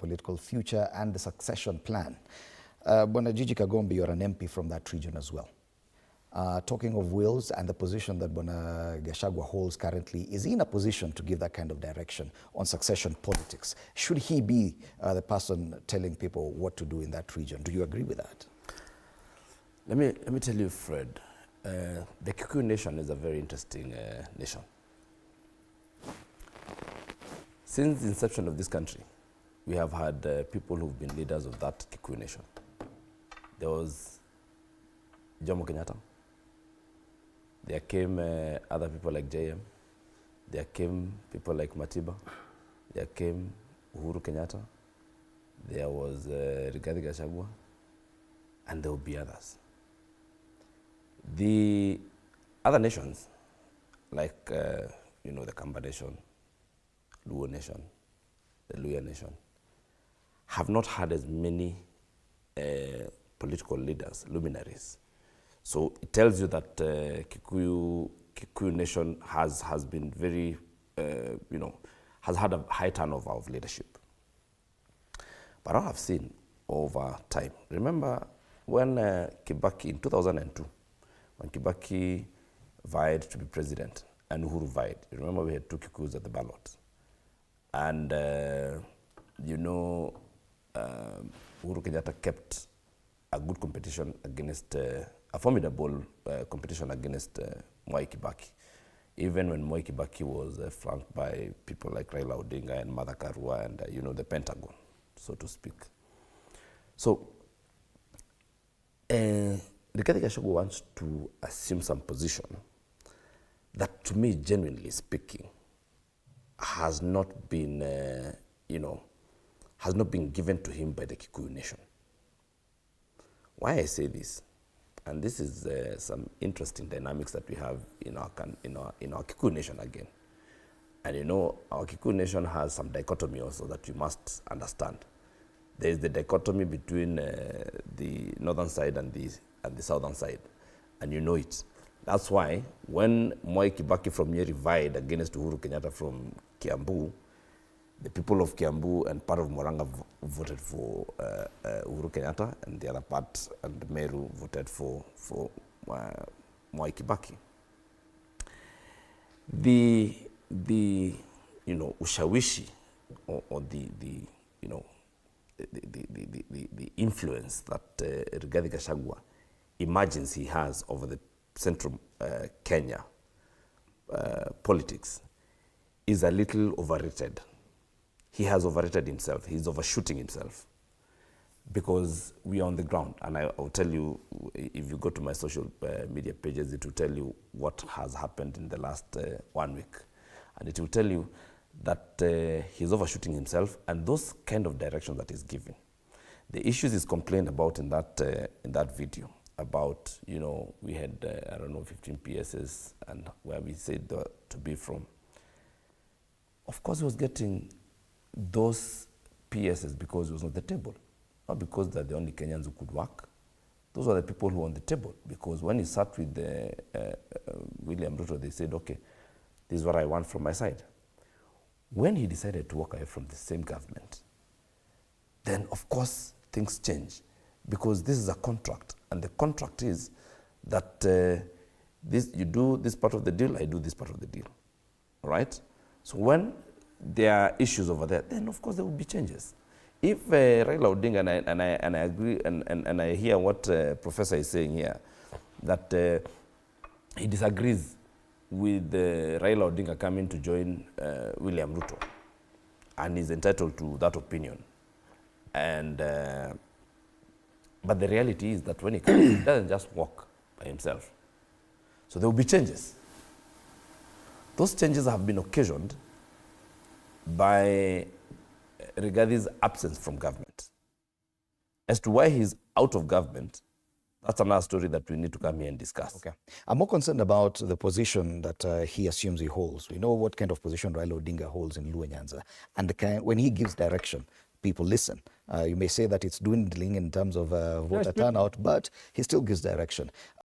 political future and the succession plan. Bwana Gigi Kagombe, you're an MP from that region as well. Talking of wills and the position that Bwana Gachagua holds currently, is he in a position to give that kind of direction on succession politics? Should he be the person telling people what to do in that region? Do you agree with that? Let me tell you, Fred, the Kikuyu nation is a very interesting nation. Since the inception of this country, we have had people who've been leaders of that Kikuyu nation. There was Jomo Kenyatta. There came other people like JM. There came people like Matiba. There came Uhuru Kenyatta. There was Rigathi Gachagua. And there will be others. The other nations, like, the Kamba nation, Luo nation, the Luya nation, have not had as many political leaders, luminaries. So it tells you that Kikuyu nation has been very, has had a high turnover of leadership. But I have seen over time, remember when Kibaki, in 2002, when Kibaki vied to be president and Uhuru vied, remember we had two Kikuyus at the ballot. And, Uhuru Kenyatta kept a good competition against, a formidable competition against Mwai Kibaki. Even when Mwai Kibaki was flanked by people like Raila Odinga and Martha Karua and, the Pentagon, so to speak. So, Rigathi Gachagua wants to assume some position that, to me, genuinely speaking, has not been, has not been given to him by the Kikuyu nation. Why I say this, and this is some interesting dynamics that we have in our Kikuyu nation again. And our Kikuyu nation has some dichotomy also that you must understand. There is the dichotomy between the northern side and the southern side, and you know it. That's why when Mwai Kibaki from Nyeri vied against Uhuru Kenyatta from Kiambu, the people of Kiambu and part of Murang'a voted for Uhuru Kenyatta, and the other part, and Meru, voted for Mwai Kibaki. The ushawishi or the influence that Rigathi Gachagua imagines he has over the central Kenya politics is a little overrated. He has overrated himself. He's overshooting himself because we are on the ground. And I'll tell you, if you go to my social media pages, it will tell you what has happened in the last 1 week. And it will tell you that he's overshooting himself and those kind of directions that he's giving. The issues is complained about in that video about, we had, 15 PSs and where we said to be from. Of course, he was getting those PSs because he was on the table, not because they're the only Kenyans who could work. Those were the people who were on the table, because when he sat with William Ruto, they said, okay, this is what I want from my side. When he decided to walk away from the same government, then of course things change, because this is a contract, and the contract is that you do this part of the deal, I do this part of the deal, all right? So when there are issues over there, then of course there will be changes. If Raila Odinga, and I agree, and I hear what Professor is saying here, that he disagrees with Raila Odinga coming to join William Ruto, and is entitled to that opinion. And but the reality is that when he comes, he doesn't just walk by himself. So there will be changes. Those changes have been occasioned by Rigathi's absence from government. As to why he's out of government, that's another story that we need to come here and discuss. Okay. I'm more concerned about the position that he assumes he holds. We know what kind of position Raila Odinga holds in Luo Nyanza. And when he gives direction, people listen. You may say that it's dwindling in terms of voter turnout, but he still gives direction.